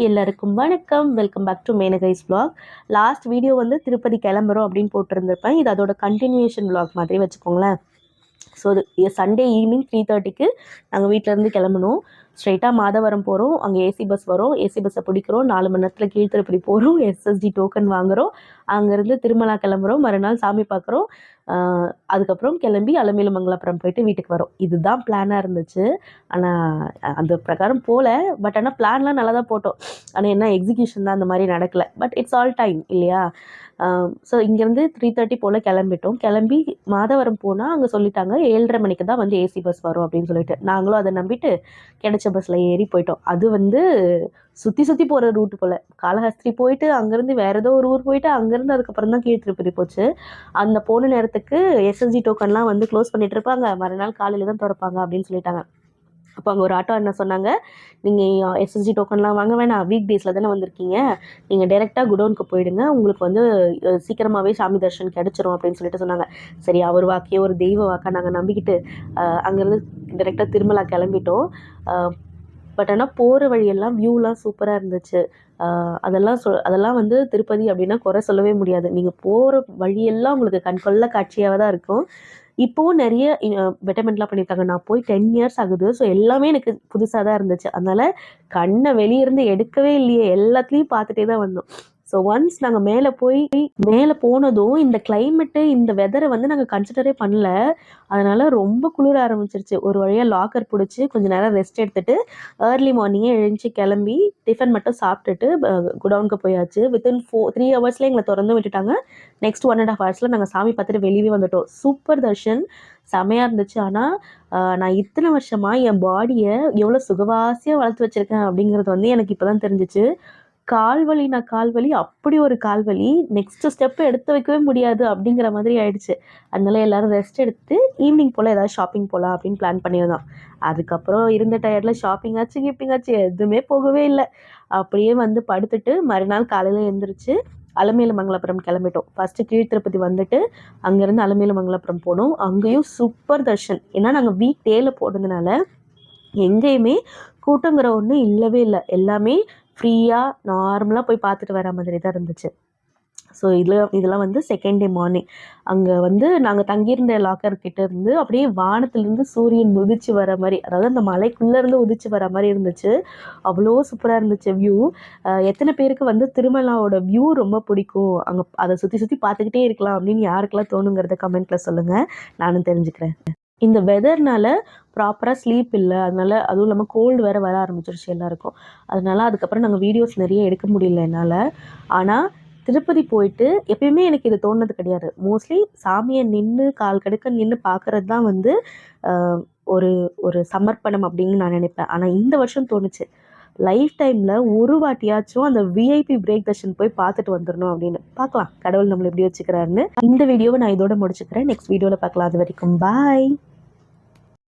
எல்லாருக்கும் வணக்கம். Welcome back to Menaka's vlog. Last video வந்து திருப்பதி கிளம்புறோம் அப்படின்னு போட்டிருந்திருப்பேன். இது அதோட கண்டினியூஷன் vlog மாதிரி வச்சுக்கோங்களேன். ஸோ இது சண்டே ஈவினிங் 3:30க்கு நாங்கள் வீட்டிலேருந்து கிளம்பணும். ஸ்ட்ரைட்டாக மாதவரம் போகிறோம். அங்கே ஏசி பஸ் வரும். ஏசி பஸ்ஸை பிடிக்கிறோம். 4 மணி நேரத்தில் கீழ்த்திருப்பதி போகிறோம். எஸ்எஸ்டி டோக்கன் வாங்குகிறோம். அங்கேருந்து திருமலா கிளம்புறோம். மறுநாள் சாமி பார்க்குறோம். அதுக்கப்புறம் கிளம்பி அலமேலுமங்கலபுரம் போயிட்டு வீட்டுக்கு வரோம். இதுதான் பிளானாக இருந்துச்சு. ஆனால் அந்த பிரகாரம் போகல. பட் ஆனால் பிளான்லாம் நல்லா தான் போட்டோம். ஆனால் என்ன எக்ஸிக்யூஷன் தான் அந்த மாதிரி நடக்கலை. பட் இட்ஸ் ஆல் டைம் இல்லையா? ஸோ இங்கேருந்து 3:30 போல் கிளம்பிட்டோம். கிளம்பி மாதவரம் போனால் அங்கே சொல்லிட்டாங்க 7:30 மணிக்கு தான் வந்து ஏசி பஸ் வரும் அப்படின்னு சொல்லிட்டு, நாங்களும் அதை நம்பிட்டு கிடைச்ச பஸ்ஸில் ஏறி போயிட்டோம். அது வந்து சுற்றி போகிற ரூட்டு போல். காளஹஸ்தி போயிட்டு அங்கேருந்து வேறு ஏதோ ஒரு ஊர் போயிட்டு அங்கேருந்து அதுக்கப்புறம் தான் கீழ்த்திருப்பதி போச்சு. அந்த போன நேரத்துக்கு எஸ்எஸ்டி டோக்கன்லாம் வந்து க்ளோஸ் பண்ணிட்டு இருப்பாங்க. மறுநாள் காலையில் தான் திறப்பாங்க அப்படின்னு சொல்லிட்டாங்க. அப்போ அங்கே ஒரு ஆட்டோ என்ன சொன்னாங்க, நீங்கள் எஸ்எஸ்டி டோக்கன்லாம் வாங்க வேணாம், வீக் டேஸில் தானே வந்திருக்கீங்க, நீங்கள் டைரெக்டாக குடோனுக்கு போயிடுங்க, உங்களுக்கு வந்து சீக்கிரமாகவே சாமி தர்ஷன் கிடச்சிரும் அப்படின்னு சொல்லிட்டு சொன்னாங்க. சரி, அவர் வாக்கையோ ஒரு தெய்வ வாக்கா நாங்கள் நம்பிக்கிட்டு அங்கேருந்து டைரெக்டாக திருமலா கிளம்பிட்டோம். பட் ஆனால் போகிற வழியெல்லாம் வியூலாம் சூப்பராக இருந்துச்சு. அதெல்லாம் வந்து திருப்பதி அப்படின்னா குறை சொல்லவே முடியாது. நீங்கள் போகிற வழியெல்லாம் உங்களுக்கு கண்கொள்ள காட்சியாக தான் இருக்கும். இப்போவும் நிறைய பெட்டர்மெண்ட்லாம் பண்ணியிருக்காங்க. நான் போய் 10 இயர்ஸ் ஆகுது. ஸோ எல்லாமே எனக்கு புதுசாக தான் இருந்துச்சு. அதனால் கண்ணை வெளியிருந்து எடுக்கவே இல்லையே, எல்லாத்துலேயும் பார்த்துட்டே தான் வந்தோம். ஸோ ஒன்ஸ் நாங்கள் மேலே போனதும் இந்த கிளைமேட்டு இந்த வெதரை வந்து நாங்கள் கன்சிடரே பண்ணல. அதனால் ரொம்ப குளிர ஆரம்பிச்சிருச்சு. ஒரு வழியாக லாக்கர் பிடிச்சி கொஞ்சம் நேரம் ரெஸ்ட் எடுத்துகிட்டு ஏர்லி மார்னிங்கே எழுந்துச்சி கிளம்பி டிஃபன் மட்டும் சாப்பிட்டுட்டு குடவுனுக்கு போயாச்சு. வித்தின் 3 ஹவர்ஸில் எங்களை திறந்து விட்டுட்டாங்க. நெக்ஸ்ட் 1.5 ஹவர்ஸில் நாங்கள் சாமி பார்த்துட்டு வெளியே வந்துட்டோம். சூப்பர் தர்ஷன், செமையாக இருந்துச்சு. ஆனால் நான் இத்தனை வருஷமாக என் பாடியை எவ்வளோ சுகவாசியாக வளர்த்து வச்சுருக்கேன் அப்படிங்கிறது வந்து எனக்கு இப்போ தான் தெரிஞ்சிச்சு. கால்வலி அப்படி ஒரு கால்வலி, நெக்ஸ்ட் ஸ்டெப்பு எடுத்து வைக்கவே முடியாது அப்படிங்கிற மாதிரி ஆயிடுச்சு. அதனால எல்லாரும் ரெஸ்ட் எடுத்து ஈவினிங் போல் ஏதாவது ஷாப்பிங் போகலாம் அப்படின்னு பிளான் பண்ணியிருந்தோம். அதுக்கப்புறம் இருந்த டயர்டில் ஷாப்பிங் ஆச்சு எதுவுமே போகவே இல்லை. அப்படியே வந்து படுத்துட்டு மறுநாள் காலையில் எழுந்திரிச்சு அலமேலுமங்கலபுரம் கிளம்பிட்டோம். ஃபஸ்ட்டு கீழ்த்திருப்பதி வந்துட்டு அங்கேருந்து அலமேலுமங்கலபுரம் போனோம். அங்கேயும் சூப்பர் தர்ஷன். ஏன்னா நாங்கள் வீக் டேல போனதுனால எங்கேயுமே கூட்டங்கிற ஒன்று இல்லவே இல்லை. எல்லாமே ஃப்ரீயாக நார்மலாக போய் பார்த்துட்டு வர மாதிரி தான் இருந்துச்சு. ஸோ இதெல்லாம் வந்து செகண்ட் டே மார்னிங் அங்கே வந்து நாங்கள் தங்கியிருந்த லாக்கர்கிட்ட இருந்து அப்படியே வானத்துலேருந்து சூரியன் உதிச்சு வர மாதிரி, அதாவது அந்த மலைக்குள்ளேருந்து உதிச்சு வர மாதிரி இருந்துச்சு. அவ்வளோ சூப்பராக இருந்துச்சு வியூ. எத்தனை பேருக்கு வந்து திருமலாவோட வியூ ரொம்ப பிடிக்கும், அங்கே அதை சுற்றி பார்த்துக்கிட்டே இருக்கலாம் அப்படின்னு யாருக்கெல்லாம் தோணுங்கிறத கமெண்ட்டில் சொல்லுங்கள், நானும் தெரிஞ்சுக்கிறேன். இந்த வெதர்னால ப்ராப்பராக ஸ்லீப் இல்லை. அதனால அதுவும் இல்லாமல் கோல்டு வேறு வர ஆரம்பிச்சிருச்சு எல்லாருக்கும். அதனால அதுக்கப்புறம் நாங்கள் வீடியோஸ் நிறைய எடுக்க முடியல என்னால். ஆனால் திருப்பதி போயிட்டு எப்பயுமே எனக்கு இது தோணுனது கிடையாது. மோஸ்ட்லி சாமியை கால் கடுக்க நின்று பார்க்குறது தான் வந்து ஒரு ஒரு சமர்ப்பணம் அப்படின்னு நான் நினைப்பேன். ஆனால் இந்த வருஷம் தோணுச்சு, லைஃப் டைமில் ஒரு வாட்டியாச்சும் அந்த விஐபி பிரேக் தர்ஷன் போய் பார்த்துட்டு வந்துடணும் அப்படின்னு. பார்க்கலாம் கடவுள் நம்மளை எப்படி வச்சுக்கிறாருன்னு. இந்த வீடியோவை நான் இதோட முடிச்சுக்கிறேன். நெக்ஸ்ட் வீடியோவில் பார்க்கலாம். அது வரைக்கும் பாய்.